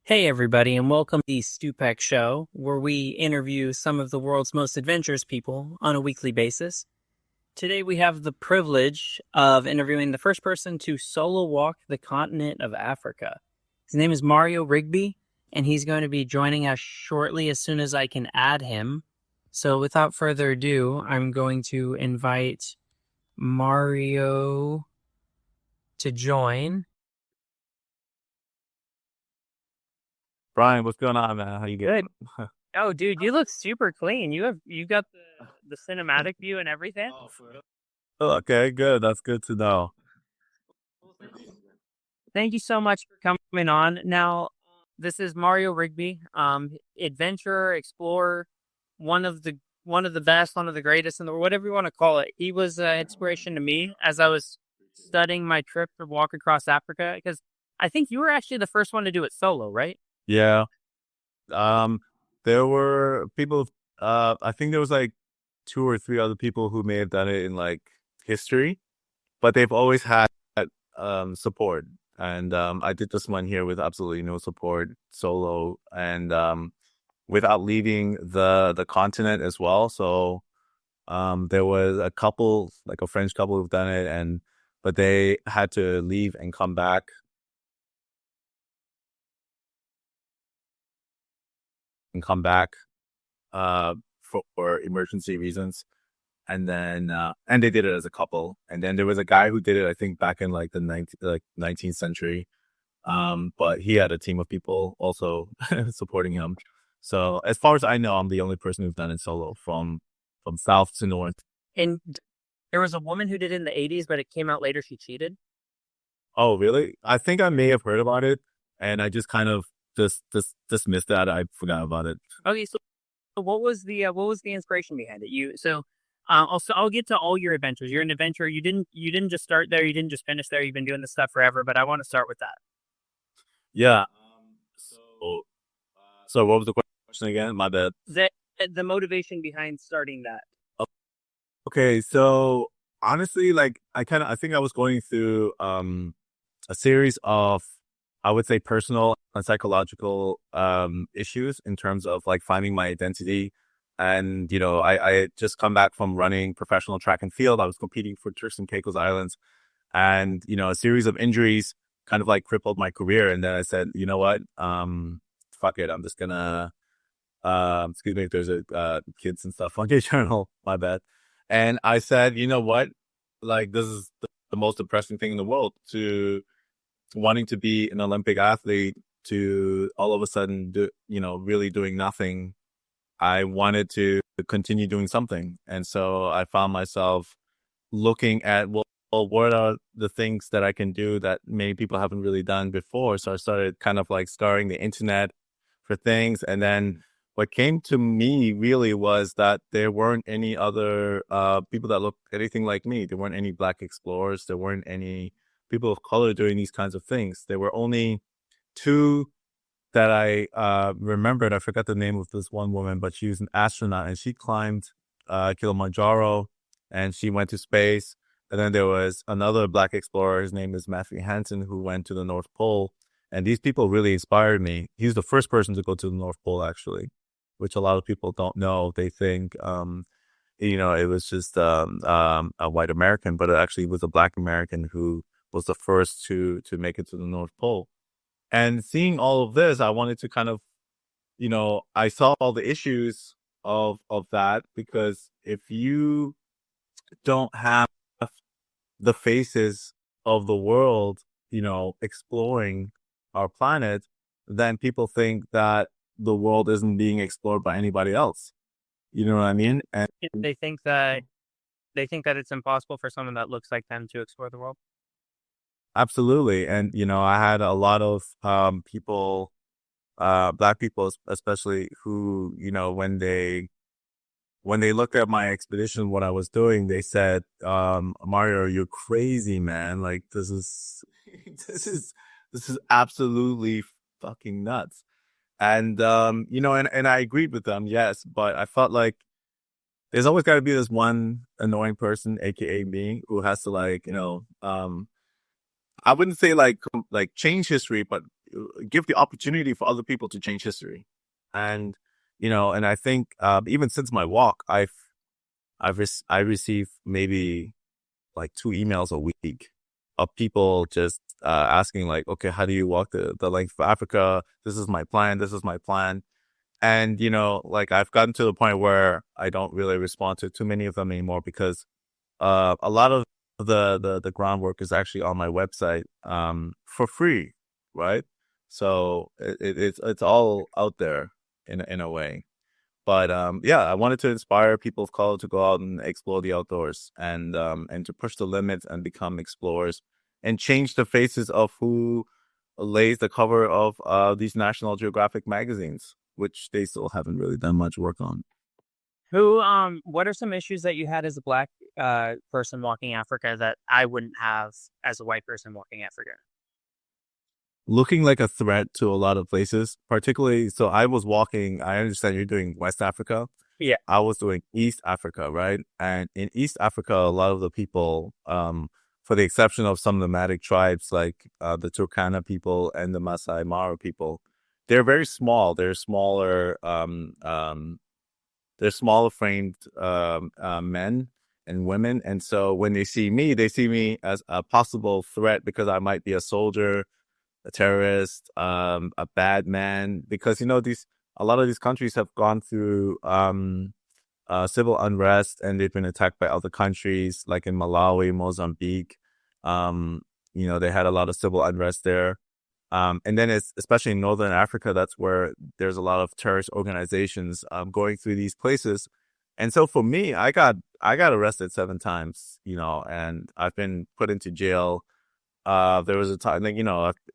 Hey, everybody, and welcome to the Stupek Show, where we interview some of the world's most adventurous people on a weekly basis. Today, we have the privilege of interviewing the first person to solo walk the continent of Africa. His name is Mario Rigby, and he's going to be joining us shortly as soon as I can add him. So, without further ado, I'm going to invite Mario to join. Brian, what's going on, man? How you Good. getting? Oh, dude, you look super clean. You got the cinematic view and everything. Oh, okay, good. That's good to know. Thank you so much for coming on. Now, this is Mario Rigby, adventurer, explorer, one of the best, one of the greatest in the world, whatever you want to call it. He was inspiration to me as I was studying my trip to walk across Africa, because I think you were actually the first one to do it solo, right? Yeah. Um, there were people. I think there was like two or three other people who may have done it in like history, but they've always had support. And I did this one here with absolutely no support, solo, and without leaving the continent as well. So there was a couple, like a French couple who've done it, but they had to leave and come back for emergency reasons. And then and they did it as a couple. And then there was a guy who did it, I think, back in like the 19th century. But he had a team of people also supporting him. So as far as I know, I'm the only person who's done it solo from south to north. And there was a woman who did it in the 80s, but it came out later she cheated. Oh, really? I think I may have heard about it, and I just kind of just missed that. I forgot about it. Okay, so what was the inspiration behind it? I'll get to all your adventures. You're an adventurer. You didn't just start there. You didn't just finish there. You've been doing this stuff forever. But I want to start with that. Yeah. So what was the question again? My bad. The motivation behind starting that. Okay, so honestly, like I think I was going through a series of, I would say, personal and psychological issues in terms of like finding my identity. And I had just come back from running professional track and field. I was competing for Turks and Caicos Islands, and a series of injuries kind of like crippled my career. And then I said, you know what, fuck it, I'm just gonna excuse me if there's a kids and stuff on your channel, my bad. And I said, you know what, like this is the most depressing thing in the world, to wanting to be an Olympic athlete to all of a sudden really doing nothing. I wanted to continue doing something. And so I found myself looking at, well, what are the things that I can do that many people haven't really done before? So I started kind of like scouring the internet for things. And then what came to me really was that there weren't any other people that looked anything like me. There weren't any Black explorers. There weren't any people of color doing these kinds of things. There were only two that I remembered. I forgot the name of this one woman, but she was an astronaut and she climbed Kilimanjaro and she went to space. And then there was another Black explorer. His name is Matthew Hansen, who went to the North Pole. And these people really inspired me. He's the first person to go to the North Pole, actually, which a lot of people don't know. They think, it was just a white American, but it actually was a Black American who was the first to make it to the North Pole. And seeing all of this, I wanted to kind of, I saw all the issues of that, because if you don't have the faces of the world, exploring our planet, then people think that the world isn't being explored by anybody else. You know what I mean? And They think that it's impossible for someone that looks like them to explore the world. absolutely. And, I had a lot of people, Black people especially, who, when they looked at my expedition, what I was doing, they said, Mario, you're crazy, man. Like, this is, this is absolutely fucking nuts. And, and I agreed with them. Yes. But I felt like there's always got to be this one annoying person, AKA me, who has to, like, I wouldn't say like change history, but give the opportunity for other people to change history. And, and I think, even since my walk, I receive maybe like 2 emails a week of people just, asking like, okay, how do you walk the length of Africa? This is my plan. This is my plan. And, like I've gotten to the point where I don't really respond to too many of them anymore because, a lot of the groundwork is actually on my website, for free, right? So it's all out there in a way. But yeah, I wanted to inspire people of color to go out and explore the outdoors and to push the limits and become explorers and change the faces of who lays the cover of these National Geographic magazines, which they still haven't really done much work on. What are some issues that you had as a black person walking Africa that I wouldn't have as a white person walking Africa? Looking like a threat to a lot of places, particularly. So I was walking, I understand you're doing West Africa. Yeah. I was doing East Africa, right? And in East Africa, a lot of the people, for the exception of some nomadic tribes like the Turkana people and the Masai Mara people, they're very small. They're smaller framed men and women. And so when they see me as a possible threat because I might be a soldier, a terrorist, a bad man, because a lot of these countries have gone through civil unrest and they've been attacked by other countries, like in Malawi, Mozambique. They had a lot of civil unrest there. And then it's especially in Northern Africa, that's where there's a lot of terrorist organizations going through these places. And so for me, I got arrested 7 times, and I've been put into jail. There was a time, like,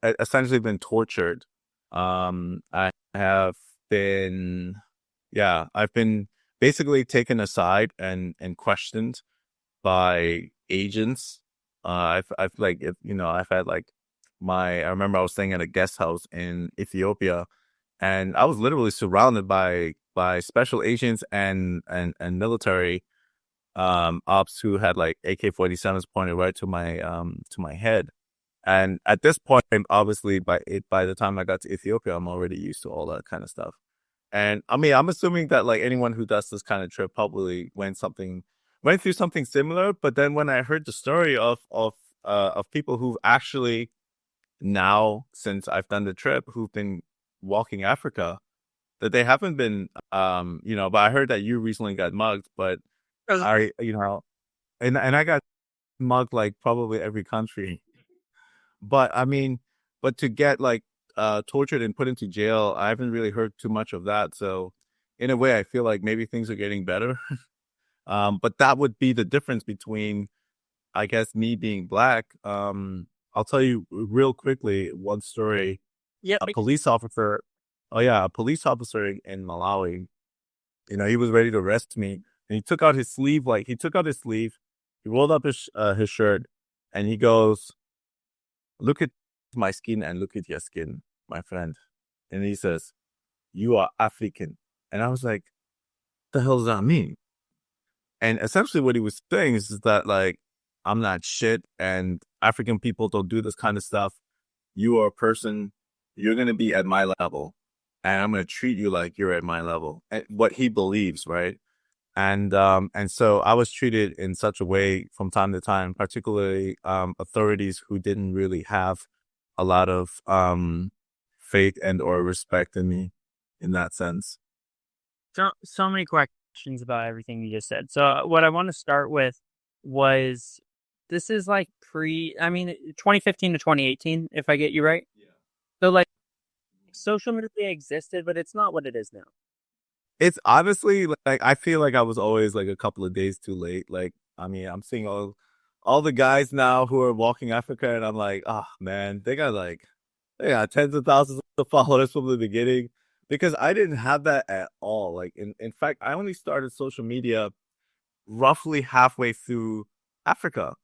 I've essentially been tortured. I have been, yeah, I've been basically taken aside and questioned by agents. I've like, I've had like I remember I was staying at a guest house in Ethiopia and I was literally surrounded by special agents and military, ops who had like AK-47s pointed right to my head. And at this point, obviously, by the time I got to Ethiopia, I'm already used to all that kind of stuff. And I mean, I'm assuming that like anyone who does this kind of trip probably went through something similar. But then when I heard the story of people who've actually now, since I've done the trip, who've been walking Africa, that they haven't been, but I heard that you recently got mugged, but I, and I got mugged like probably every country. But I mean, but to get like tortured and put into jail, I haven't really heard too much of that. So in a way, I feel like maybe things are getting better. But that would be the difference between, I guess, me being black. I'll tell you real quickly one story. Yeah. A police officer, oh yeah, a police officer in Malawi, he was ready to arrest me, and he took out his sleeve, he rolled up his shirt, and he goes, "Look at my skin and look at your skin, my friend." And he says, "You are African." And I was like, "The hell does that mean?" And essentially what he was saying is that like, I'm not shit and African people don't do this kind of stuff. You are a person, you're going to be at my level and I'm going to treat you like you're at my level. And what he believes, right? And so I was treated in such a way from time to time, particularly authorities who didn't really have a lot of faith and or respect in me in that sense. So many questions about everything you just said. So what I want to start with was, this is like 2015 to 2018, if I get you right. Yeah. So like social media existed, but it's not what it is now. It's honestly like, I feel like I was always like a couple of days too late. Like, I mean, I'm seeing all the guys now who are walking Africa and I'm like, oh man, they got tens of thousands of followers from the beginning, because I didn't have that at all. Like, in fact, I only started social media roughly halfway through Africa.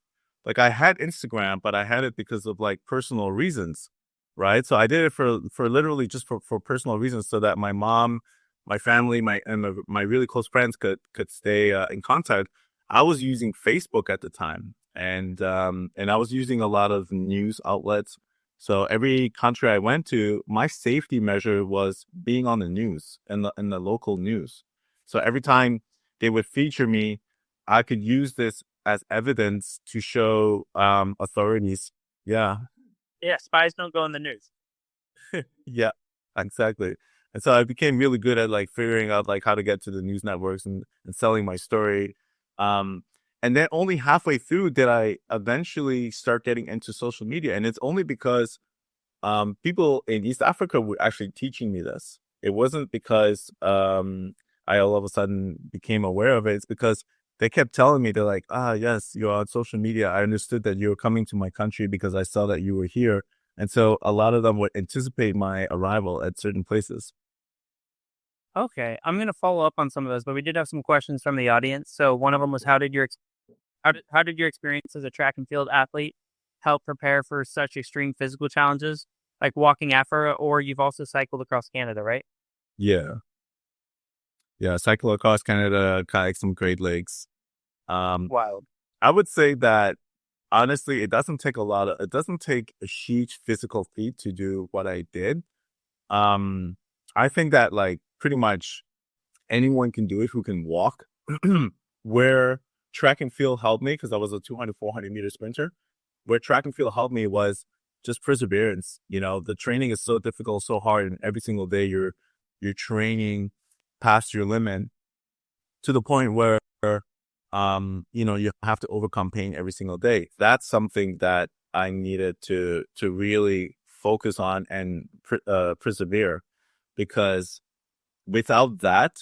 Like, I had Instagram, but I had it because of like personal reasons, right? So I did it for literally just for personal reasons, so that my mom, my family, my really close friends could stay in contact. I was using Facebook at the time, and I was using a lot of news outlets. So every country I went to, my safety measure was being on the news and the local news. So every time they would feature me, I could use this as evidence to show authorities. Yeah, Yeah, spies don't go in the news. yeah, exactly. And so I became really good at like figuring out like how to get to the news networks and selling my story. Um, and then only halfway through did I eventually start getting into social media. And it's only because people in East Africa were actually teaching me this. It wasn't because I all of a sudden became aware of it. It's because they kept telling me, they're like, yes, you're on social media. I understood that you were coming to my country because I saw that you were here. And so a lot of them would anticipate my arrival at certain places. Okay, I'm going to follow up on some of those, but we did have some questions from the audience. So one of them was, how did your experience as a track and field athlete help prepare for such extreme physical challenges like walking Afro, or you've also cycled across Canada, right? Yeah. Yeah. Cycle across Canada, kayak some Great Lakes. Um, Wild. I would say that honestly, it doesn't take a huge physical feat to do what I did. Um, I think that like pretty much anyone can do it who can walk. Where track and field helped me, because I was a 200, 400 meter sprinter, where track and field helped me was just perseverance. You know, the training is so difficult, so hard, and every single day you're training past your limit to the point where you have to overcome pain every single day. That's something that I needed to really focus on and persevere, because without that,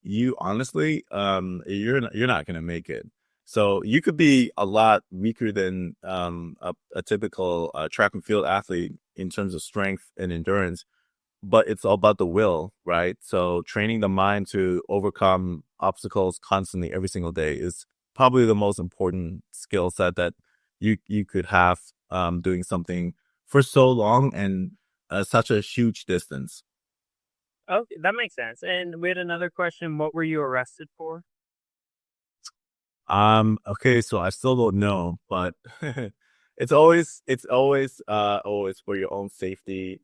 you honestly, you're not gonna make it. So you could be a lot weaker than a typical track and field athlete in terms of strength and endurance, but it's all about the will, right? So training the mind to overcome obstacles constantly every single day is probably the most important skill set that you could have doing something for so long and such a huge distance. Okay, that makes sense. And we had another question. What were you arrested for? Okay, so I still don't know, but always for your own safety.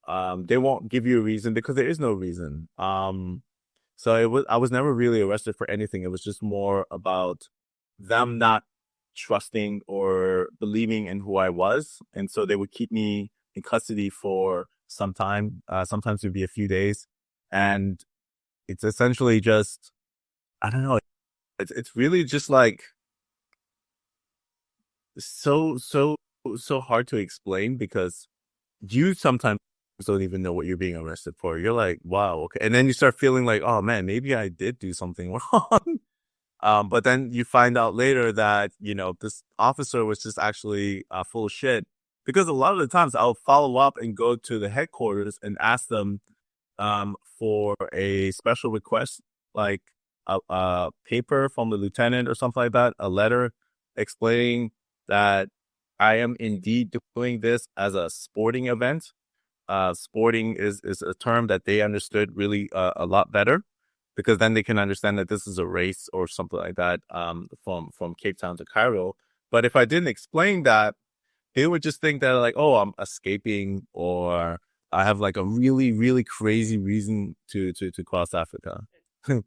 They won't give you a reason because there is no reason. So I was never really arrested for anything. It was just more about them not trusting or believing in who I was. And so they would keep me in custody for some time. Sometimes it would be a few days. And it's essentially just, I don't know. It's really just like so so hard to explain, because you sometimes don't even know what you're being arrested for. You're like, wow, okay. And then you start feeling like, oh man, maybe I did do something wrong. But then you find out later that, this officer was just actually full of shit. Because a lot of the times I'll follow up and go to the headquarters and ask them for a special request, like a paper from the lieutenant or something like that, a letter explaining that I am indeed doing this as a sporting event. Sporting is a term that they understood really a lot better, because then they can understand that this is a race or something like that, from Cape Town to Cairo. But if I didn't explain that, they would just think that like, oh, I'm escaping, or I have like a really, really crazy reason to cross Africa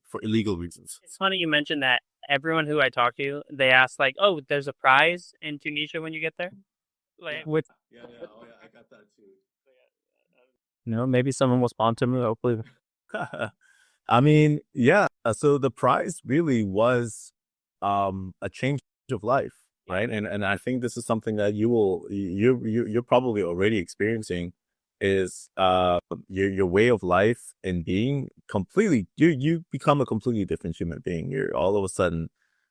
for illegal reasons. It's funny you mentioned that. Everyone who I talk to, they ask like, "Oh, there's a prize in Tunisia when you get there." Like, with Oh, yeah, I got that too. maybe someone will sponsor me. Hopefully, I mean, yeah. So the prize really was a change of life, right? And I think this is something that you're probably already experiencing, is your way of life and being completely, you become a completely different human being. You're all of a sudden,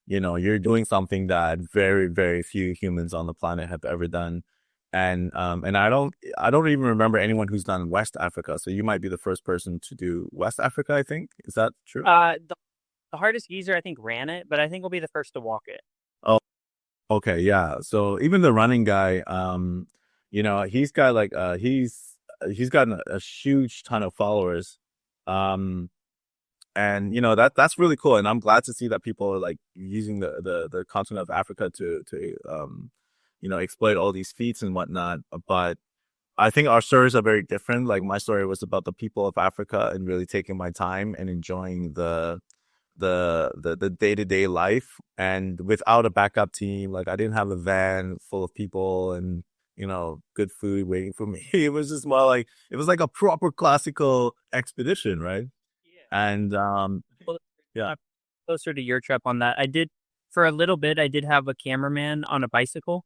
you're doing something that very, very few humans on the planet have ever done. And I don't even remember anyone who's done West Africa. So you might be the first person to do West Africa, I think. Is that true? the hardest geezer I think ran it, but I think we'll be the first to walk it. Oh, okay, yeah. So even the running guy, he's got like he's gotten a huge ton of followers. Um and that's really cool. And I'm glad to see that people are like using the continent of Africa to exploit all these feats and whatnot. But I think our stories are very different. Like my story was about the people of Africa and really taking my time and enjoying the day-to-day life, and without a backup team. Like I didn't have a van full of people and good food waiting for me. It was just more like it was like a proper classical expedition, right? And Well, yeah. I'm closer to your trip on that. I did for a little bit. I did have a cameraman on a bicycle,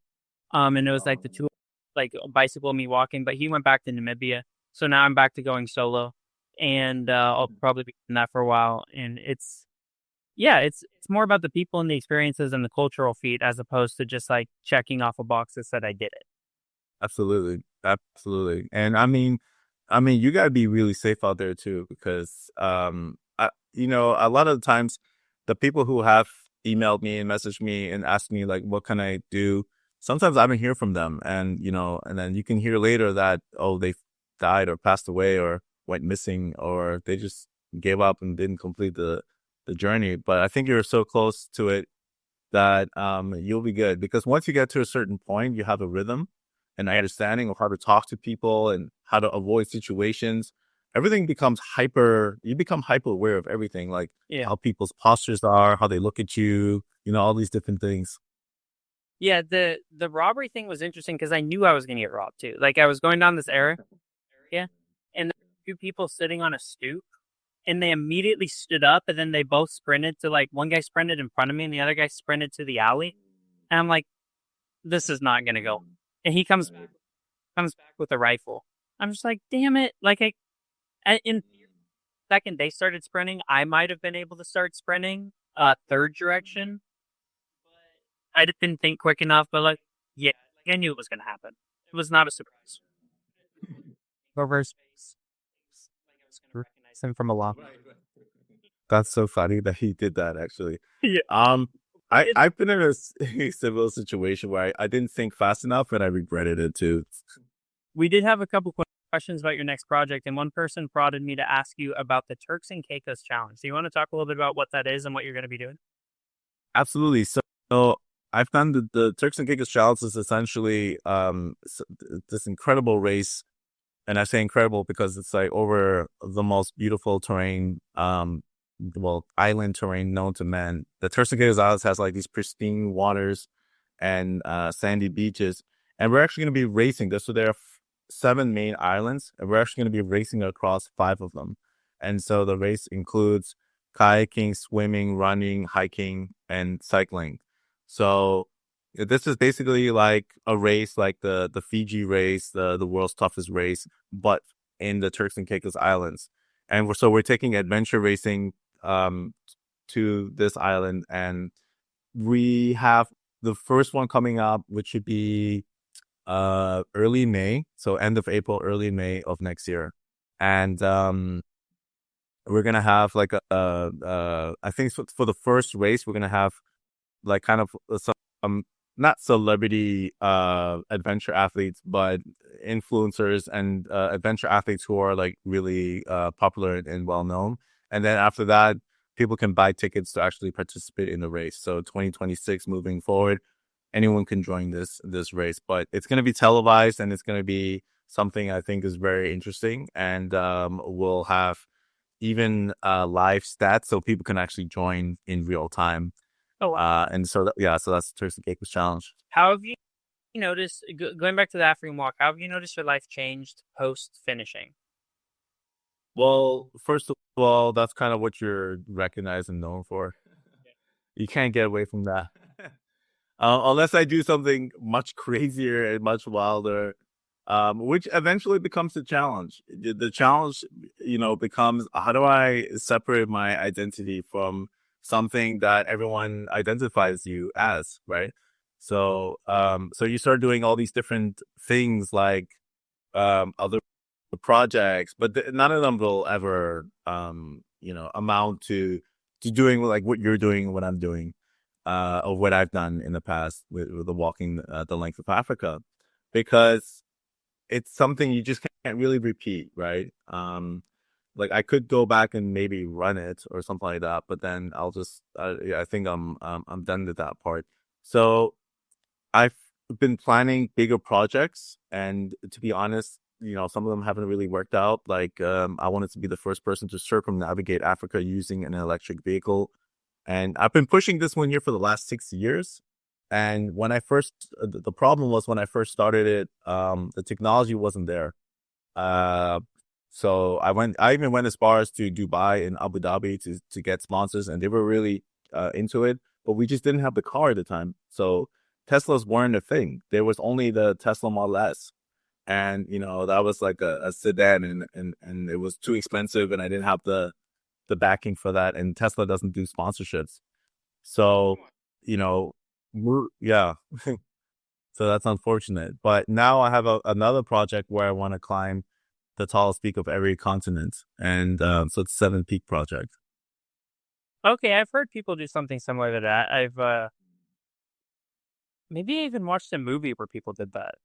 and it was like the two, like a bicycle and me walking. But he went back to Namibia, so now I'm back to going solo, and I'll probably be doing that for a while. And it's more about the people and the experiences and the cultural feat as opposed to just like checking off a box that said I did it. Absolutely. Absolutely. And I mean, you gotta be really safe out there too, because a lot of the times the people who have emailed me and messaged me and asked me like what can I do, sometimes I don't hear from them. And then you can hear later that, oh, they died or passed away or went missing, or they just gave up and didn't complete the journey. But I think you're so close to it that you'll be good, because once you get to a certain point, you have a rhythm and understanding of how to talk to people and how to avoid situations. Everything becomes you become hyper aware of everything, like Yeah. how people's postures are, how they look at you, all these different things. Yeah, the robbery thing was interesting because I knew I was gonna get robbed too. Like I was going down this area, and there were two people sitting on a stoop, and they immediately stood up, and then they both sprinted to like one guy sprinted in front of me, and the other guy sprinted to the alley, and I'm like, this is not gonna go. And he comes back with a rifle. I'm just like, damn it! Like in second they started sprinting, I might have been able to start sprinting, third direction. I didn't think quick enough, but like, yeah, I knew it was gonna happen. It was not a surprise. Over his face, like I was gonna recognize him from a lot. That's so funny that he did that, actually. Yeah, Um, we did. I've been in a similar situation where I didn't think fast enough and I regretted it too. We did have a couple questions about your next project, and one person prodded me to ask you about the Turks and Caicos challenge. Do you want to talk a little bit about what that is and what you're going to be doing? Absolutely. So I've done the Turks and Caicos Challenge is essentially this incredible race, and I say incredible because it's like over the most beautiful terrain, island terrain known to man. The Turks and Caicos Islands has like these pristine waters and sandy beaches, and we're actually going to be racing this. So there are seven main islands, and we're actually going to be racing across five of them. And so the race includes kayaking, swimming, running, hiking, and cycling. So this is basically like a race, like the Fiji race, the world's toughest race, but in the Turks and Caicos Islands. And we're taking adventure racing to this island, and we have the first one coming up, which should be early May, so end of April, early May of next year. And we're gonna have like I think for the first race we're gonna have like kind of some not celebrity adventure athletes, but influencers and adventure athletes who are like really popular and well known. And then after that, people can buy tickets to actually participate in the race. So 2026 moving forward, anyone can join this race, but it's going to be televised, and it's going to be something I think is very interesting, and we'll have even live stats so people can actually join in real time. Oh, wow. And so so that's the Turks and Caicos Challenge. How have you noticed, going back to the African walk, how have you noticed your life changed post finishing? Well, first of all, that's kind of what you're recognized and known for. You can't get away from that. Unless I do something much crazier and much wilder, which eventually becomes the challenge. The challenge, becomes, how do I separate my identity from something that everyone identifies you as, right? So you start doing all these different things, like other projects, but none of them will ever, amount to doing like what you're doing, what I'm doing, or what I've done in the past with the walking the length of Africa, because it's something you just can't really repeat, right? Like I could go back and maybe run it or something like that, but then I think I'm done with that part. So I've been planning bigger projects, and to be honest, some of them haven't really worked out. Like, I wanted to be the first person to circumnavigate Africa using an electric vehicle. And I've been pushing this one here for the last 6 years. And when I first, the problem was when I first started it, the technology wasn't there. Uh, so I even went as far as to Dubai and Abu Dhabi to get sponsors, and they were really into it, but we just didn't have the car at the time. So Teslas weren't a thing. There was only the Tesla Model S. And, that was like a sedan, and it was too expensive, and I didn't have the backing for that. And Tesla doesn't do sponsorships. So, you know, yeah. So that's unfortunate. But now I have another project where I want to climb the tallest peak of every continent. And so it's 7 peak project. Okay, I've heard people do something similar to that. I've maybe I even watched a movie where people did that.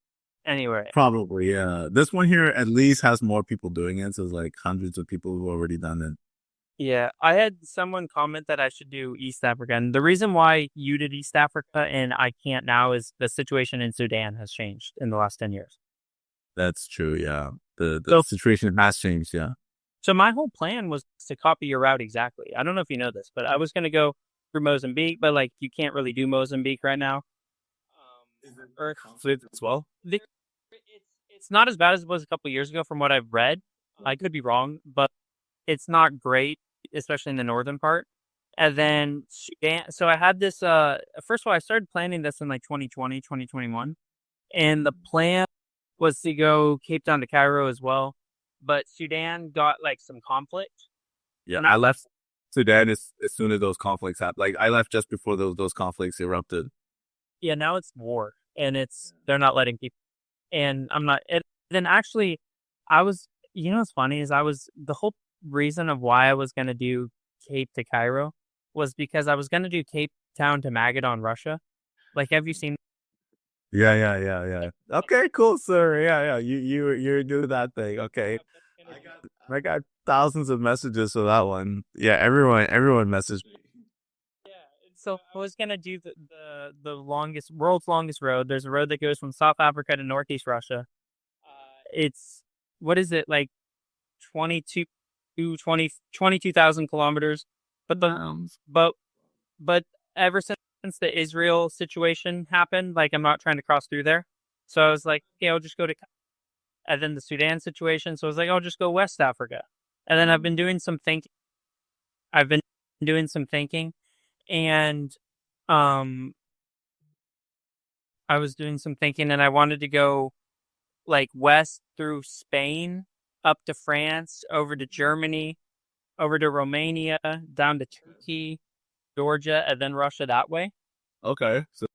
Anyway, Probably, yeah. This one here at least has more people doing it. So it's like hundreds of people who already done it. yeah, I had someone comment that I should do East Africa, and the reason why you did East Africa and I can't now is the situation in Sudan has changed in the last 10 years. That's true, yeah. The So, situation has changed, yeah. so my whole plan was to copy your route exactly. I don't know if you know this, but I was going to go through Mozambique, but like you can't really do Mozambique right now. Or Conflict as well? it's not as bad as it was a couple years ago from what I've read. I could be wrong, but it's not great, especially in the northern part. And then Sudan. So I had this. First of all, I started planning this in like 2020, 2021, and the plan was to go Cape Town to Cairo as well. But Sudan got like some conflict. Yeah, And I left Sudan as soon as those conflicts happened. Like, I left just before those conflicts erupted. yeah, now it's war, and they're not letting people. And I'm not. Then actually, I was. What's funny is the whole reason of why I was gonna do Cape to Cairo was because I was gonna do Cape Town to Magadan, Russia. Like, have you seen? Yeah, yeah, yeah, yeah. Okay, cool, sir. Yeah, yeah. You do that thing. Okay. I got thousands of messages for that one. Yeah, everyone messaged me. Yeah, so I was gonna do the longest world's longest road. There's a road that goes from South Africa to Northeast Russia. It's what is it like 22 22,000 kilometers. But but but ever since the Israel situation happened, like I'm not trying to cross through there. So I was like, yeah, I'll just go to. And then the Sudan situation, so I was like, I'll just go West Africa. And then I've been doing some thinking. I've been doing some thinking, and um, I was doing some thinking, and I wanted to go like west through Spain, up to France, over to Germany, over to Romania, down to Turkey, Georgia, and then Russia that way. Okay. So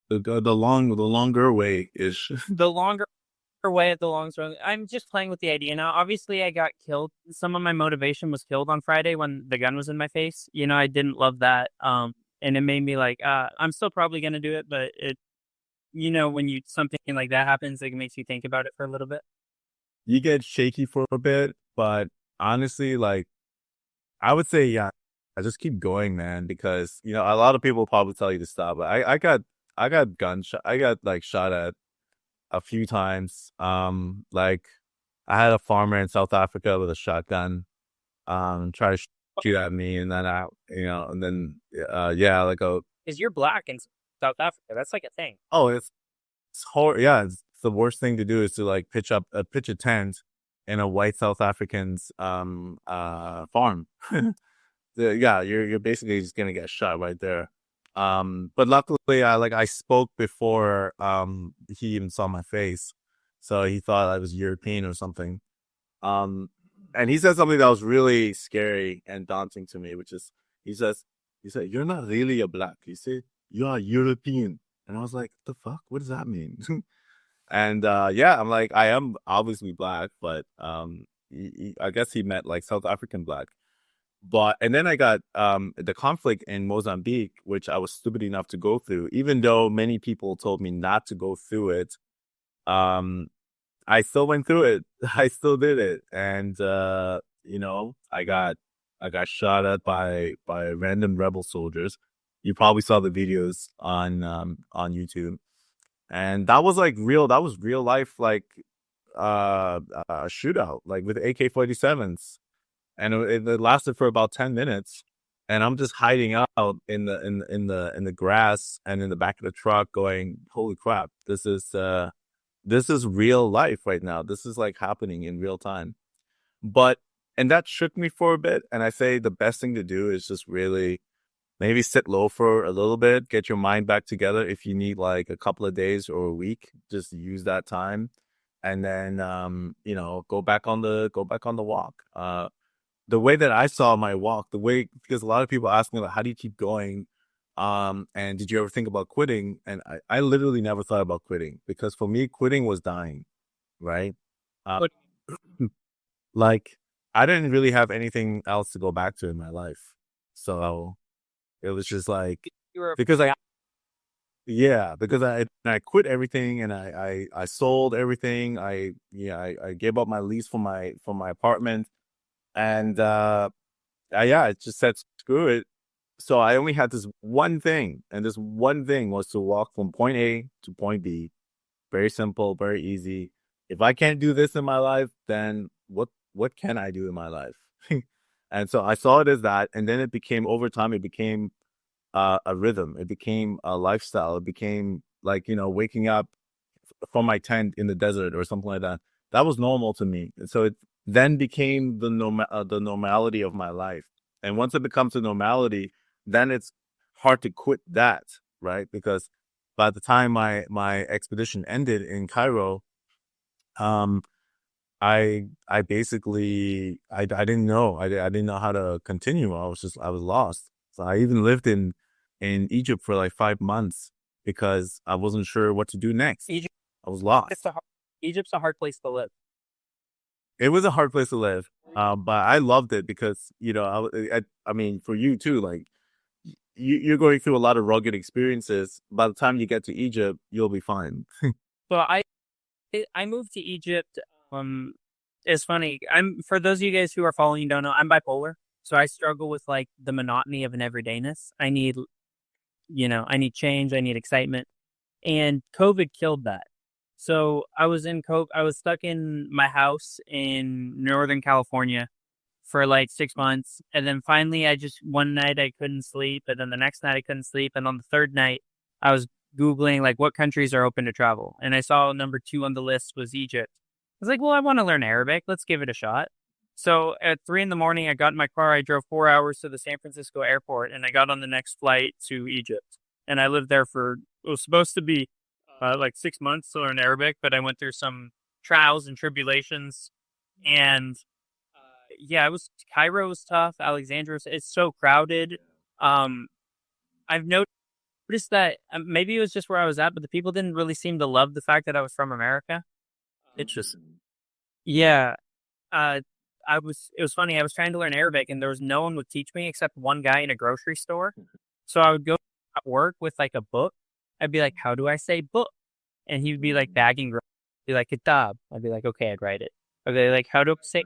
the longer way is The longer way at the long run. I'm just playing with the idea now. Obviously, I got killed. Some of my motivation was killed on Friday when the gun was in my face. I didn't love that. And it made me like, I'm still probably gonna do it, but when something like that happens, it makes you think about it for a little bit. you get shaky for a bit, but honestly, like, I would say, yeah, I just keep going, man, because a lot of people probably tell you to stop, but I got gunshot, I got like shot at a few times. Like, I had a farmer in South Africa with a shotgun, try to shoot at me, and then yeah, like Because you're black in South Africa, that's like a thing. oh, it's horrible. Yeah, it's the worst thing to do is to like pitch a tent in a white South African's farm. Yeah, you're basically just gonna get shot right there. But luckily, I spoke before he even saw my face, so he thought I was European or something. Um, and he said something that was really scary and daunting to me, which is he said you're not really a black. He said you are European, and I was like, the fuck, what does that mean? And yeah, I'm like, I am obviously black, but I guess he meant like South African black. But and then I got the conflict in Mozambique, which I was stupid enough to go through, even though many people told me not to go through it. Um, I still went through it. I still did it, and I got shot at by random rebel soldiers. You probably saw the videos on YouTube, and that was like real. That was real life, like a shootout like with AK-47s, and it lasted for about 10 minutes. And I'm just hiding out in the grass and in the back of the truck, going, "Holy crap! This is real life right now. This is like happening in real time." But and that shook me for a bit. And I say the best thing to do is just really maybe sit low for a little bit, get your mind back together. If you need like a couple of days or a week, just use that time, and then go back on the walk. The way that I saw my walk, the way, because a lot of people ask me like, how do you keep going? And did you ever think about quitting? And I literally never thought about quitting, because for me, quitting was dying, right? Uh, But like I didn't really have anything else to go back to in my life. So it was just like, you were because I quit everything, and I sold everything. I gave up my lease for my apartment, and I just said screw it. So I only had this one thing, and this one thing was to walk from point A to point B. Very simple, very easy. If I can't do this in my life, then what can I do in my life? And so I saw it as that, and then it became, over time, it became a rhythm. It became a lifestyle. It became like, waking up from my tent in the desert or something like that. That was normal to me. And so it then became the normality of my life. And once it becomes a normality, then it's hard to quit that, right? Because by the time my expedition ended in Cairo, um, I basically I didn't know. I didn't know how to continue. I was lost. So I even lived in Egypt for like 5 months, because I wasn't sure what to do next. Egypt. I was It's lost. a hard, Egypt's a hard place to live. It was a hard place to live, but I loved it, because I mean, for you too, like you're going through a lot of rugged experiences. By the time you get to Egypt, you'll be fine. So I moved to Egypt. Um, it's funny. For those of you guys who are following, don't know, I'm bipolar, so I struggle with like the monotony of an everydayness. I need change. I need excitement, and COVID killed that. So I was stuck in my house in Northern California for like 6 months, and then finally, one night I couldn't sleep, and then the next night I couldn't sleep, and on the third night I was Googling like what countries are open to travel, and I saw number 2 on the list was Egypt. I was like, well, I want to learn Arabic. Let's give it a shot. So at 3 in the morning, I got in my car. I drove 4 hours to the San Francisco airport, and I got on the next flight to Egypt. And I lived there it was supposed to be like 6 months to learn Arabic, but I went through some trials and tribulations. And yeah, Cairo was tough. Alexandria it's so crowded. Um, I've noticed that maybe it was just where I was at, but the people didn't really seem to love the fact that I was from America. It's just, yeah. Uh, it was funny. I was trying to learn Arabic, and there was no one would teach me except one guy in a grocery store. So I would go at work with like a book. I'd be like, how do I say book? And he would be like bagging, be like, kitab. I'd be like, okay, I'd write it. Okay, like, how do I say?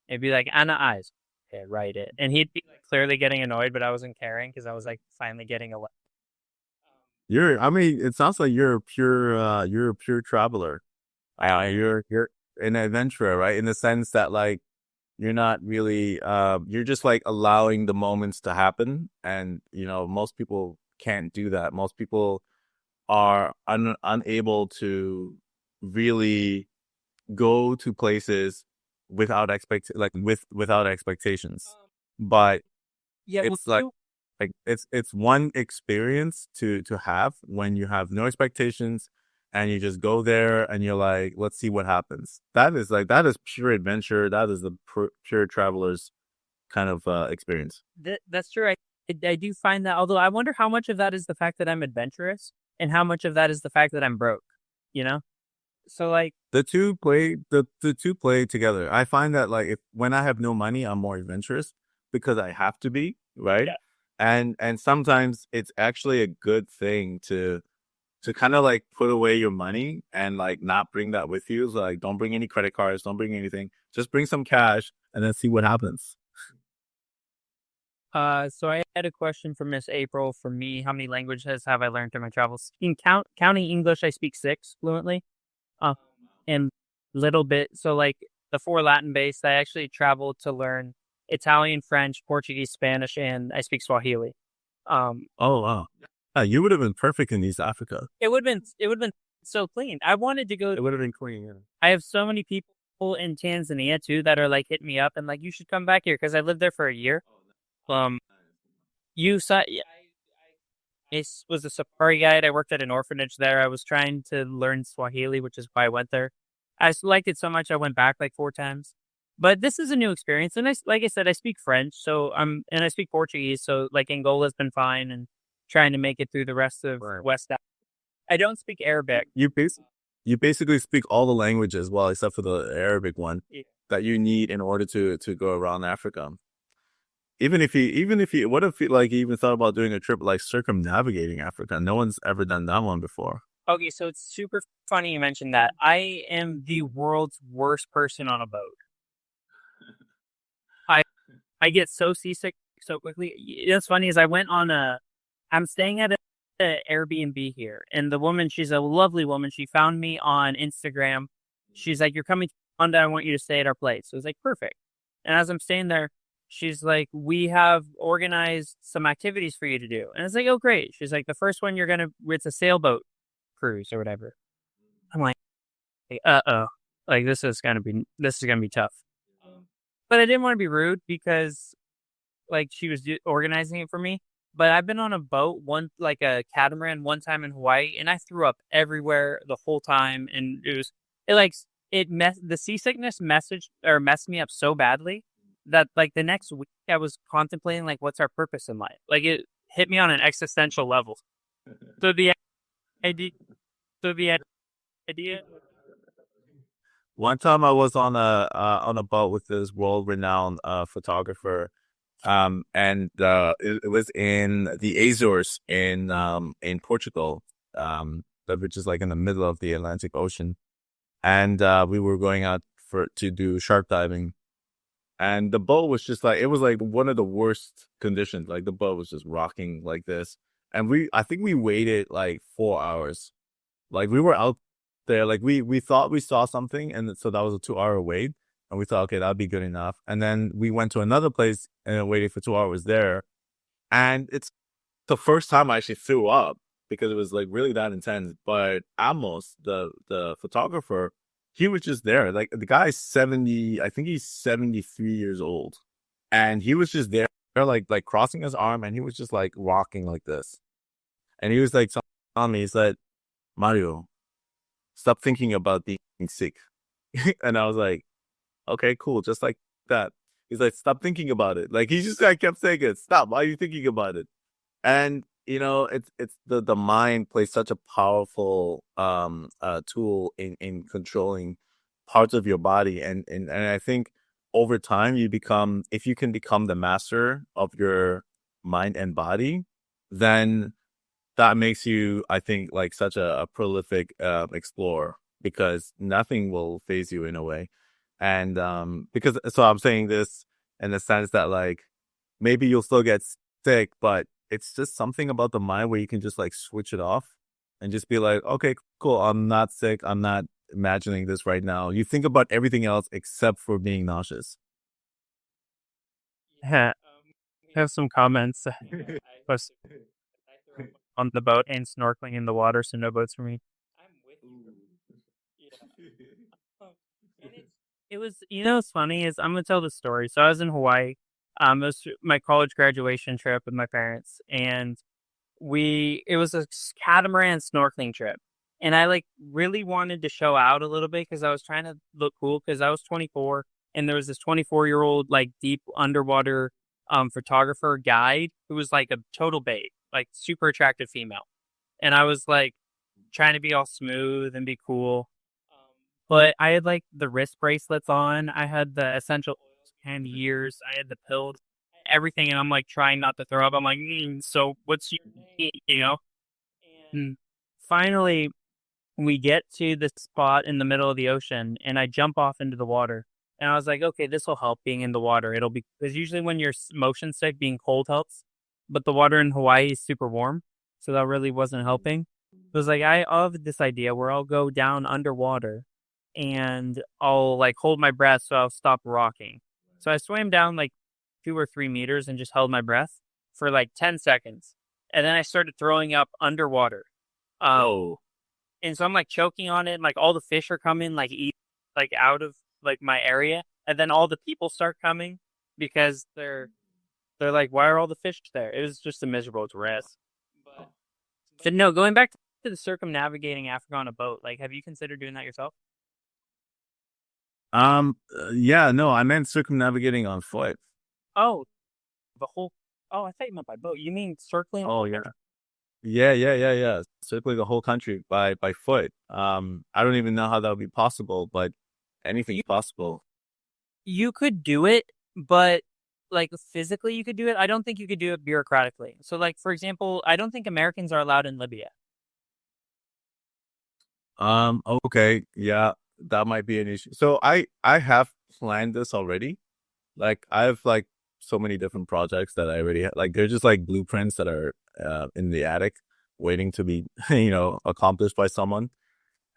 It'd be like, ana eyes. Okay, I'd write it. And he'd be like clearly getting annoyed, but I wasn't caring because I was like finally getting a. I mean, it sounds like you're a pure traveler. You're an adventurer, right? In the sense that, like, you're not really, you're just like allowing the moments to happen. And, most people can't do that. Most people are unable to really go to places without expectations. But Yeah, well, it's like it's one experience to have when you have no expectations, and you just go there and you're like, let's see what happens. That is pure adventure. That is the pure traveler's kind of experience. that's true. I do find that, although I wonder how much of that is the fact that I'm adventurous and how much of that is the fact that I'm broke, you know? So, like, The two play together. I find that, like, if when I have no money, I'm more adventurous, because I have to be, right? yeah. And sometimes it's actually a good thing to kind of like put away your money and like not bring that with you. So, like, don't bring any credit cards, don't bring anything. Just bring some cash and then see what happens. So I had a question for Miss April. For me, how many languages have I learned through my travels? In counting English, I speak 6 fluently. Uh, and little bit. So like the 4 Latin based, I actually traveled to learn Italian, French, Portuguese, Spanish, and I speak Swahili. Um, Oh wow. You would have been perfect in East Africa. it would have been so clean. I wanted to go. It would have been clean. Yeah. I have so many people in Tanzania too that are like hitting me up and like you should come back here because I lived there for a year. Um, you saw. I was a safari guide. I worked at an orphanage there. I was trying to learn Swahili, which is why I went there. I liked it so much I went back like 4 times. But this is a new experience, and like I said, I speak French, so and I speak Portuguese, so like Angola's been fine, and trying to make it through the rest of Right. West Africa. I don't speak Arabic. You basically speak all the languages, well, except for the Arabic one Yeah. that you need in order to go around Africa. Even if you, what if you, like you even thought about doing a trip like circumnavigating Africa? No one's ever done that one before. Okay, so it's super funny you mentioned that. I am the world's worst person on a boat. I I get so seasick so quickly. What's funny is I'm staying at a Airbnb here, and the woman, she's a lovely woman. She found me on Instagram. She's like, "You're coming to London. I want you to stay at our place." So it was like perfect. And as I'm staying there, she's like, "We have organized some activities for you to do," and it's like, "Oh, great." She's like, "The first one it's a sailboat cruise or whatever." I'm like, "Uh oh, like this is gonna be tough." But I didn't want to be rude because like she was organizing it for me. But I've been on a boat like a catamaran one time in Hawaii, and I threw up everywhere the whole time, and it like the seasickness messed me up so badly that like the next week I was contemplating like what's our purpose in life. Like it hit me on an existential level. So the idea, so the idea, One time I was on a boat with this world renowned photographer, and it was in the Azores in Portugal, which is like in the middle of the Atlantic Ocean, and we were going out to do shark diving, and the boat was just like, it was like one of the worst conditions. Like the boat was just rocking like this, and I think we waited like 4 hours. Like we were out there, like we thought we saw something, and so that was a 2 hour wait, and we thought, okay, that'd be good enough. And then we went to another place and waited for 2 hours there, and it's the first time I actually threw up because it was like really that intense. But Amos, the photographer, he was just there. Like the guy's 70, I think he's 73 years old, and he was just there, like crossing his arm, and he was just like rocking like this, and he was like telling me, he said, "Mario, stop thinking about being sick." And I was like, okay, cool. Just like that. He's like, stop thinking about it. Like he just like, kept saying it. Stop. Why are you thinking about it? And it's the mind plays such a powerful tool in controlling parts of your body. And I think over time if you can become the master of your mind and body, then that makes you, I think, like such a prolific explorer, because nothing will phase you in a way. And because so I'm saying this in the sense that like maybe you'll still get sick, but it's just something about the mind where you can just like switch it off and just be like, okay, cool, I'm not sick, I'm not imagining this right now. You think about everything else except for being nauseous. I have some comments. Plus, on the boat and snorkeling in the water, so no boats for me. I'm with you. Yeah. And it was, what's funny is I'm gonna tell the story. So I was in Hawaii. It was my college graduation trip with my parents, and it was a catamaran snorkeling trip, and I like really wanted to show out a little bit because I was trying to look cool because I was 24, and there was this 24-year-old like deep underwater photographer guide who was like a total bait, like super attractive female, and I was like trying to be all smooth and be cool. But I had like the wrist bracelets on. I had the essential oils and years. I had the pills, everything, and I'm like trying not to throw up. I'm like, so what's your name? And finally, we get to the spot in the middle of the ocean, and I jump off into the water. And I was like, okay, this will help being in the water. It'll be because usually when you're motion sick, being cold helps, but the water in Hawaii is super warm, so that really wasn't helping. It was like I have this idea where I'll go down underwater and I'll like hold my breath so I'll stop rocking. So I swam down like 2 or 3 meters and just held my breath for like 10 seconds. And then I started throwing up underwater. Oh, And so I'm like choking on it, and like all the fish are coming, like eat like out of like my area. And then all the people start coming because they're like, why are all the fish there? It was just a miserable trip. But no, going back to the circumnavigating Africa on a boat, like have you considered doing that yourself? yeah, no, I meant circumnavigating on foot. Oh, the whole oh, I thought you meant by boat. You mean circling the Oh, whole yeah. country? Yeah. Circling the whole country by foot. I don't even know how that would be possible, but anything's You possible. you could do it, but like physically you could do it. I don't think you could do it bureaucratically. So like for example, I don't think Americans are allowed in Libya. Okay, yeah, that might be an issue. So I have planned this already. Like I have like so many different projects that I already like. They're just like blueprints that are in the attic, waiting to be accomplished by someone.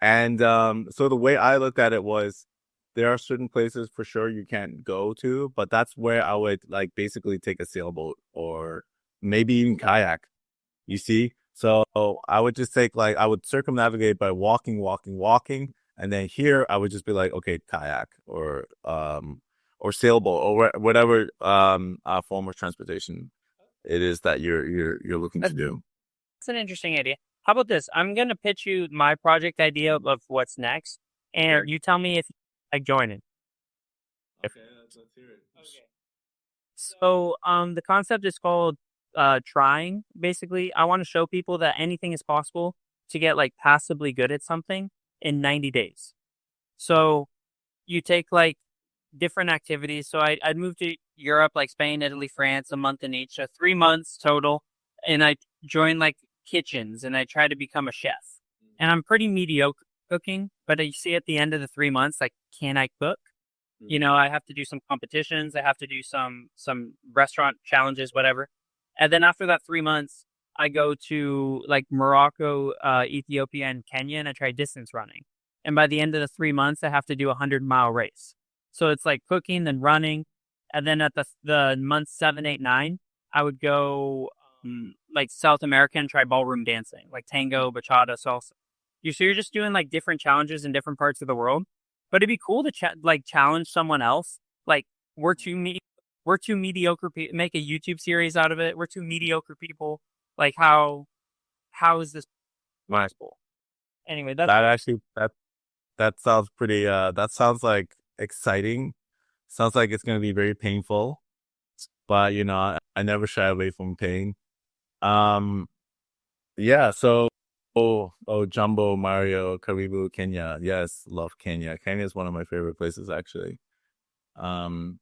And so the way I looked at it was, there are certain places for sure you can't go to, but that's where I would like basically take a sailboat or maybe even kayak. You see? So I would just take like I would circumnavigate by walking, and then here I would just be like, okay, kayak or sailboat or whatever form of transportation it is that you're looking to That's do. an interesting idea. How about this? I'm gonna pitch you my project idea of what's next, Sure. and you tell me if I join it. If Okay, let's hear it. okay. So, the concept is called trying. Basically, I want to show people that anything is possible to get like passably good at something in 90 days. So, you take like different activities. So, I'd move to Europe, like Spain, Italy, France, a month in each. So, 3 months total. And I join like kitchens and I try to become a chef. And I'm pretty mediocre cooking, but you see at the end of the 3 months, like, can I cook? I have to do some competitions. I have to do some restaurant challenges, whatever. And then after that 3 months, I go to like Morocco, Ethiopia, and Kenya, and I try distance running. And by the end of the 3 months, I have to do a 100-mile race. So it's like cooking, then running, and then at the month 7, 8, 9, I would go like South America and try ballroom dancing, like tango, bachata, salsa. You're just doing like different challenges in different parts of the world, but it'd be cool to like challenge someone else. Like we're two mediocre people. Make a YouTube series out of it. We're two mediocre people. Like how is this possible? Anyway, that's That actually that sounds pretty that sounds like exciting. Sounds like it's gonna be very painful, but I never shy away from pain. Um yeah, so Jumbo, Mario, Karibu, Kenya. Yes, love Kenya. Kenya is one of my favorite places actually. Um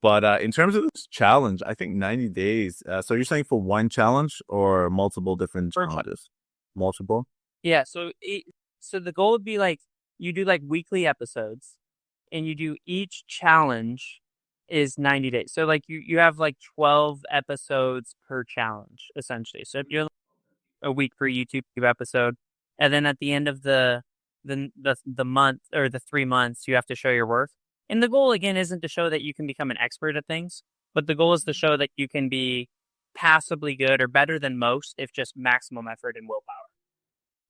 but in terms of this challenge, I think 90 days. So you're saying for one challenge or multiple different for challenges? Multiple? yeah. So the goal would be like you do like weekly episodes, and you do each challenge is 90 days. So like you have like 12 episodes per challenge essentially. So if you're a week per YouTube episode, and then at the end of the month or the 3 months, you have to show your worth. And the goal again isn't to show that you can become an expert at things, but the goal is to show that you can be passably good or better than most if just maximum effort and willpower.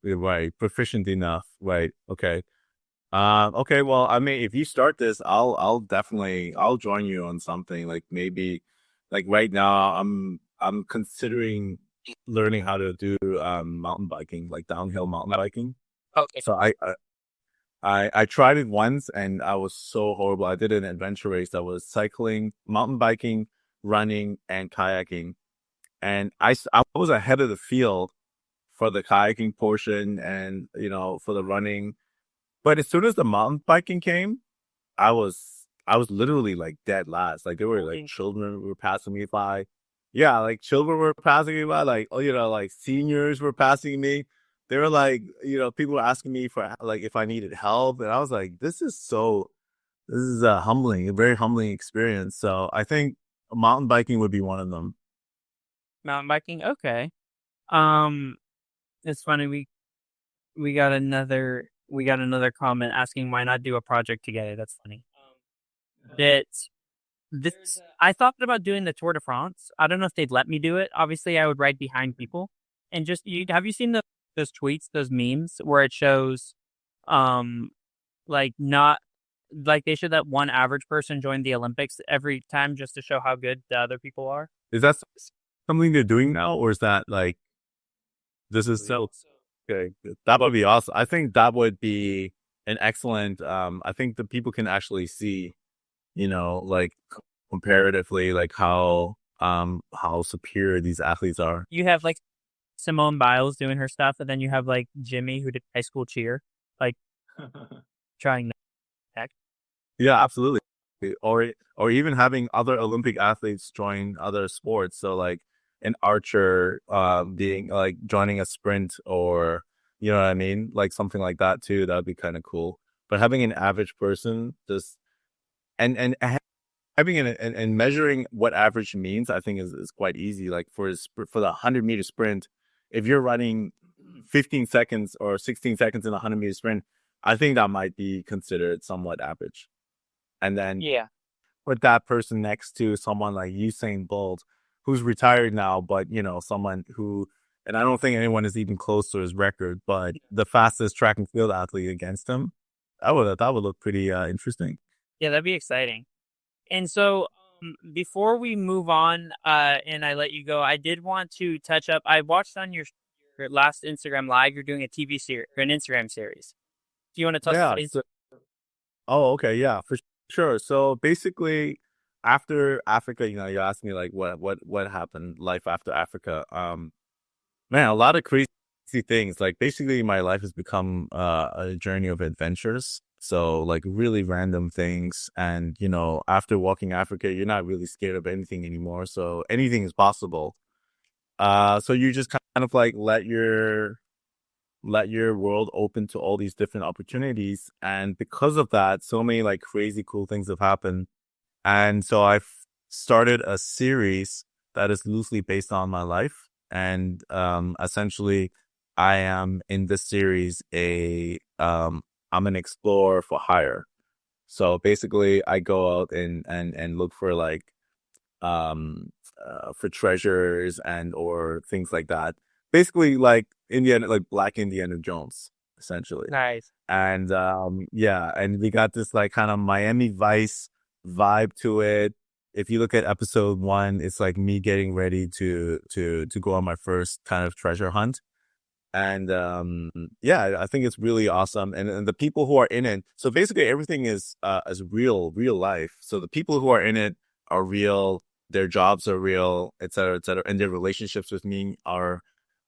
Right, proficient enough. Right. Okay. Okay, well, I mean, if you start this, I'll definitely I'll join you on something. Like maybe like right now I'm considering learning how to do mountain biking, like downhill mountain biking. Okay. So I tried it once and I was so horrible. I did an adventure race that was cycling, mountain biking, running, and kayaking. And I was ahead of the field for the kayaking portion and for the running. But as soon as the mountain biking came, I was literally like dead last. Like there were like children were passing me by. Yeah, like children were passing me by, like like seniors were passing me. They were like, people were asking me for like if I needed help. And I was like, this is a very humbling experience. So I think mountain biking would be one of them. Mountain biking. Okay. Um, it's funny we got another we got another comment asking why not do a project together. That's funny. That this I thought about doing the Tour de France. I don't know if they'd let me do it. Obviously, I would ride behind people and just you have you seen those tweets, those memes where it shows um like not like they show that one average person join the Olympics every time just to show how good the other people are. Is that something they're doing now, or is that like this is so okay? That would be awesome. I think that would be an excellent. I think the people can actually see, like comparatively, like how superior these athletes are. You have like Simone Biles doing her stuff, and then you have like Jimmy who did high school cheer, like trying to act. Yeah, absolutely. Or even having other Olympic athletes join other sports. So like an archer being like joining a sprint, or you know what I mean? Like something like that too. That'd be kind of cool. But having an average person just and having and measuring what average means, I think is quite easy. Like for the 100-meter sprint, if you're running 15 seconds or 16 seconds in a 100-meter sprint, I think that might be considered somewhat average. And then Yeah. put that person next to someone like Usain Bolt, who's retired now, but someone who, and I don't think anyone is even close to his record, but the fastest track and field athlete against him, that would look pretty interesting. Yeah, that'd be exciting. And so, before we move on, and I let you go, I did want to touch up. I watched on your last Instagram live. You're doing a TV series or an Instagram series. Do you want to touch Yeah. on it? Oh, okay. Yeah, for sure. So basically, after Africa, you asked me like what happened, life after Africa. Man, a lot of crazy things. Like basically, my life has become a journey of adventures. So like really random things, and after walking Africa, you're not really scared of anything anymore. So anything is possible. So you just kind of like let your world open to all these different opportunities. And because of that, so many like crazy cool things have happened. And so I've started a series that is loosely based on my life. And essentially I am in this series I'm an explorer for hire. So basically I go out and look for like for treasures and or things like that. Basically, like Indiana, like Black Indiana Jones, essentially. Nice. And yeah, and we got this like kind of Miami Vice vibe to it. If you look at episode 1, it's like me getting ready to go on my first kind of treasure hunt. And yeah, I think it's really awesome. And the people who are in it, so basically everything is real life. So the people who are in it are real, their jobs are real, et cetera, et cetera, and their relationships with me are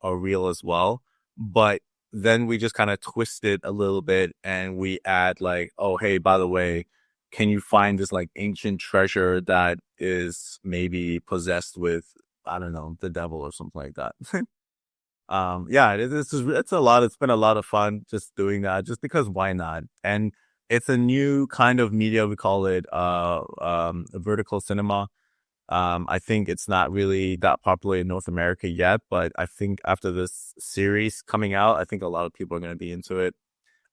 real as well. But then we just kind of twist it a little bit and we add like, oh hey, by the way, can you find this like ancient treasure that is maybe possessed with, I don't know, the devil or something like that. Yeah, it's a lot. It's been a lot of fun just doing that, just because why not? And it's a new kind of media. We call it vertical cinema. I think it's not really that popular in North America yet, but I think after this series coming out, I think a lot of people are going to be into it.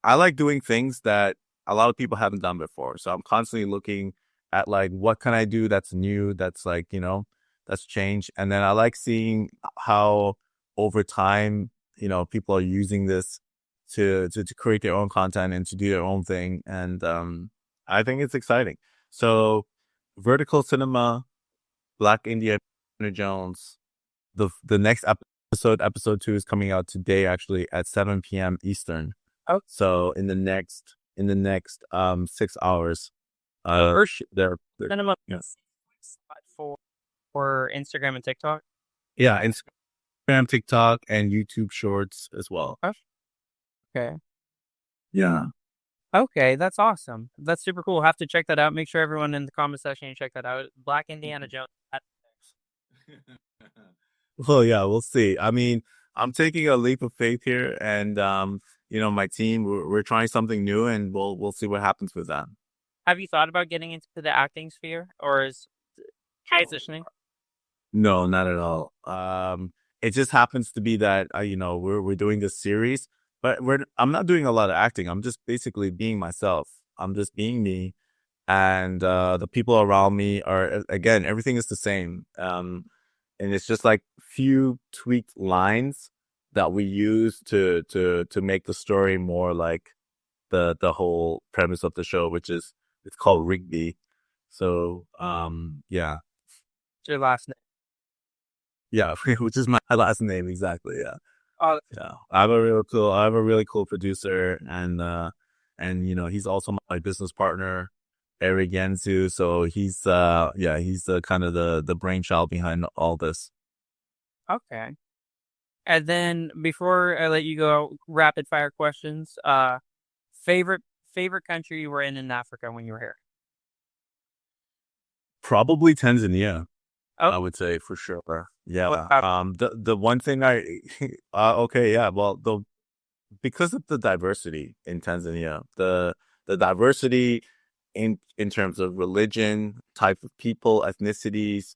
I like doing things that a lot of people haven't done before. So I'm constantly looking at like, what can I do that's new, that's like, that's changed. And then I like seeing how over time, people are using this to create their own content and to do their own thing. And I think it's exciting. So vertical cinema, Black Indiana Jones. The next episode 2 is coming out today, actually at 7 p.m. Eastern. Oh, So in the next 6 hours, they're cinema yeah, for Instagram and TikTok. yeah, Instagram, TikTok, and YouTube Shorts as well. Oh, okay. Yeah. Okay, that's awesome. That's super cool. Have to check that out. Make sure everyone in the comment section check that out. Black Indiana Jones. Well, yeah, we'll see. I mean, I'm taking a leap of faith here, and my team, we're trying something new, and we'll see what happens with that. Have you thought about getting into the acting sphere, or is transitioning? No, not at all. It just happens to be that we're doing this series, but I'm not doing a lot of acting. I'm just basically being myself. I'm just being me, and the people around me are again everything is the same. And it's just like few tweaked lines that we use to make the story more like the whole premise of the show, which is it's called Rigby. So yeah, What's your last name? yeah, which is my last name exactly. Yeah. Oh, Yeah, I have a really cool producer, and he's also my business partner, Eric Yanzu. So he's kind of the brainchild behind all this. okay. And then before I let you go, rapid fire questions. Favorite favorite country you were in Africa when you were here? Probably Tanzania, Oh, I would say for sure. what Yeah. about The one thing okay, yeah. Well, the because of the diversity in Tanzania, the diversity in terms of religion, type of people, ethnicities,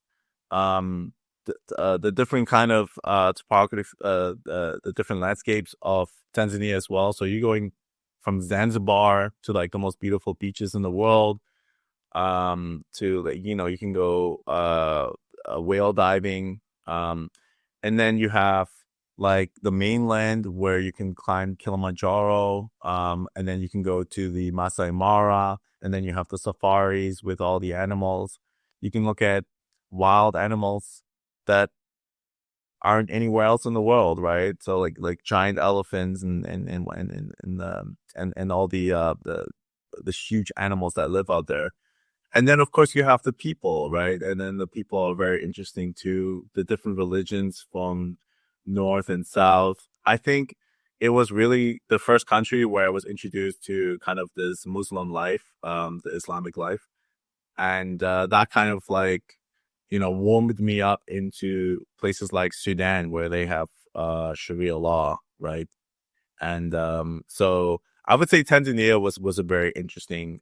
um, the different kind of topography, the different landscapes of Tanzania as well. So you're going from Zanzibar to like the most beautiful beaches in the world, to like you can go whale diving, and then you have like the mainland where you can climb Kilimanjaro, and then you can go to the Masai Mara, and then you have the safaris with all the animals. You can look at wild animals that aren't anywhere else in the world, right? So like giant elephants and all the huge animals that live out there. And then, of course, you have the people, right? And then the people are very interesting too. The different religions from north and south. I think it was really the first country where I was introduced to kind of this Muslim life, the Islamic life. And that kind of like, warmed me up into places like Sudan where they have Sharia law, right? And so I would say Tanzania was a very interesting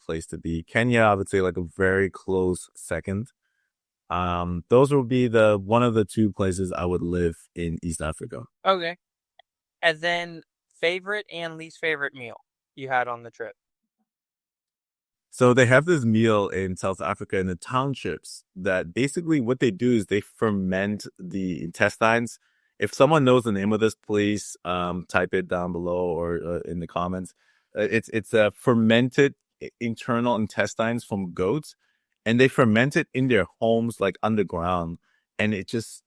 place to be. Kenya, I would say like a very close second. Those would be the one of the two places I would live in East Africa. okay. And then favorite and least favorite meal you had on the trip. So they have this meal in South Africa in the townships that basically what they do is they ferment the intestines. If someone knows the name of this, please type it down below or in the comments. It's a fermented internal intestines from goats, and they ferment it in their homes like underground, and it just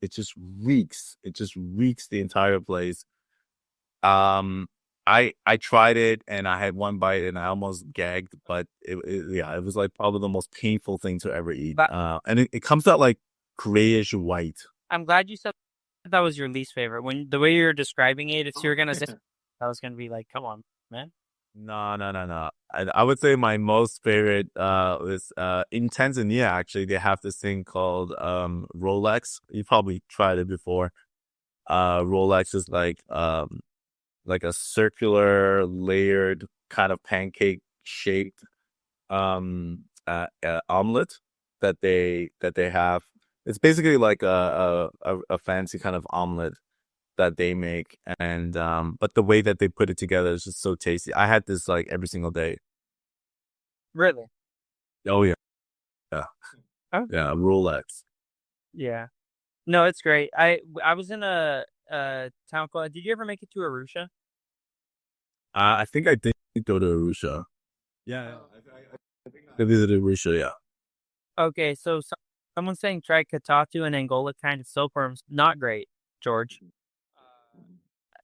reeks. It just reeks the entire place. um, I tried it and I had one bite and I almost gagged, but yeah, it was like probably the most painful thing to ever eat. But And it comes out like grayish white. I'm glad you said that was your least favorite. When the way you're describing it, if you're gonna say I was gonna be like, come on, man. No, no, no, no. I would say my most favorite was in Tanzania. Actually, they have this thing called Rolex. You probably tried it before. Rolex is like a circular layered kind of pancake shaped omelet that they have. It's basically like a fancy kind of omelet that they make, and but the way that they put it together is just so tasty. I had this like every single day. Really? Oh yeah, yeah, Oh, yeah. Rolex. yeah. No, it's great. I was in a town called. Did you ever make it to Arusha? I think I did go to Arusha. Yeah, I visited Arusha. Yeah. Okay, so someone's saying try Katatu and Angola kind of silkworms. Not great, George.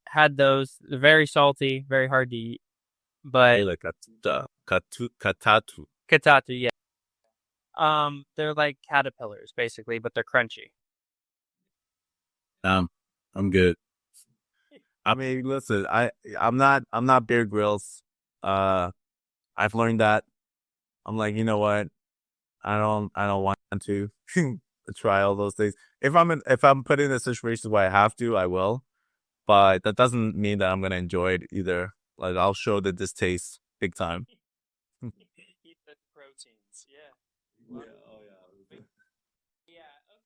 Had those. They're very salty, very hard to eat. But Like katatu. Katatu, yeah. They're like caterpillars basically, but they're crunchy. I'm good. I mean, listen, I'm not Bear Grylls. Uh, I've learned that. I'm like, you know what? I don't want to try all those things. If I'm put in a situation where I have to, I will. But that doesn't mean that I'm gonna enjoy it either. Like I'll show the distaste big time. Eat the proteins, yeah. Yeah, oh yeah. Yeah,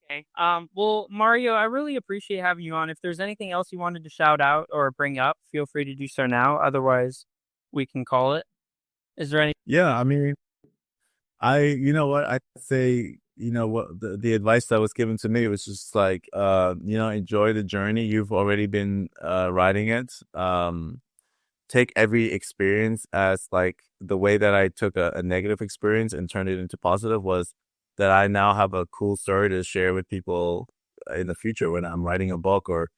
okay. Okay. Well, Mario, I really appreciate having you on. If there's anything else you wanted to shout out or bring up, feel free to do so now. Otherwise, we can call it. Is there any? Yeah, I mean, you know what, I say, what the advice that was given to me was just like, enjoy the journey. You've already been riding it. Take every experience as like the way that I took a negative experience and turned it into positive was that I now have a cool story to share with people in the future when I'm writing a book or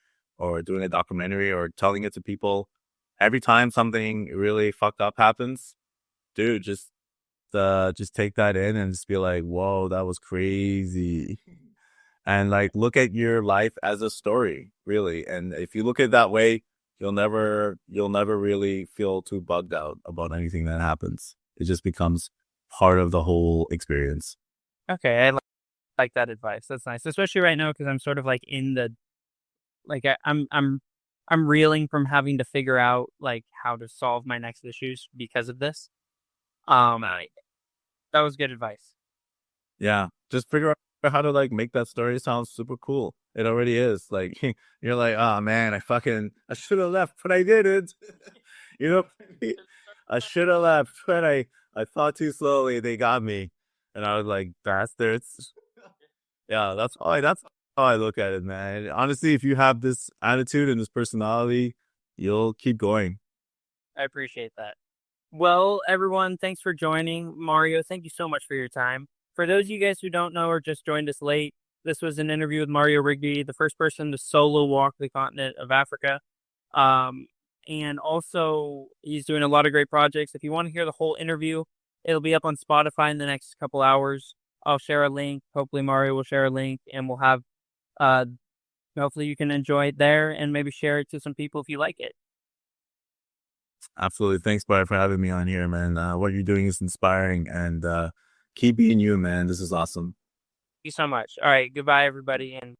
doing a documentary or telling it to people. Every time something really fucked up happens, dude, just take that in and just be like, whoa, that was crazy. And like look at your life as a story, really. And if you look at it that way, you'll never really feel too bugged out about anything that happens. It just becomes part of the whole experience. Okay, like that advice. That's nice, especially right now because I'm sort of like in the like I'm reeling from having to figure out like how to solve my next issues because of this. I That was good advice. Yeah. Just figure out how to like make that story sound super cool. It already is. Like you're like, oh man, I should have left, but I didn't. You know, I should have left, but I thought too slowly. They got me. And I was like, bastards. Yeah, that's how I look at it, man. Honestly, if you have this attitude and this personality, you'll keep going. I appreciate that. Well, everyone, thanks for joining. Mario, thank you so much for your time. For those of you guys who don't know or just joined us late, this was an interview with Mario Rigby, the first person to solo walk the continent of Africa. And also, he's doing a lot of great projects. If you want to hear the whole interview, it'll be up on Spotify in the next couple hours. I'll share a link. Hopefully, Mario will share a link, and we'll have, uh, hopefully, you can enjoy it there and maybe share it to some people if you like it. Absolutely. Thanks, Bart, for having me on here, man. What you're doing is inspiring and keep being you, man. This is awesome. Thank you so much. All right. Goodbye, everybody. And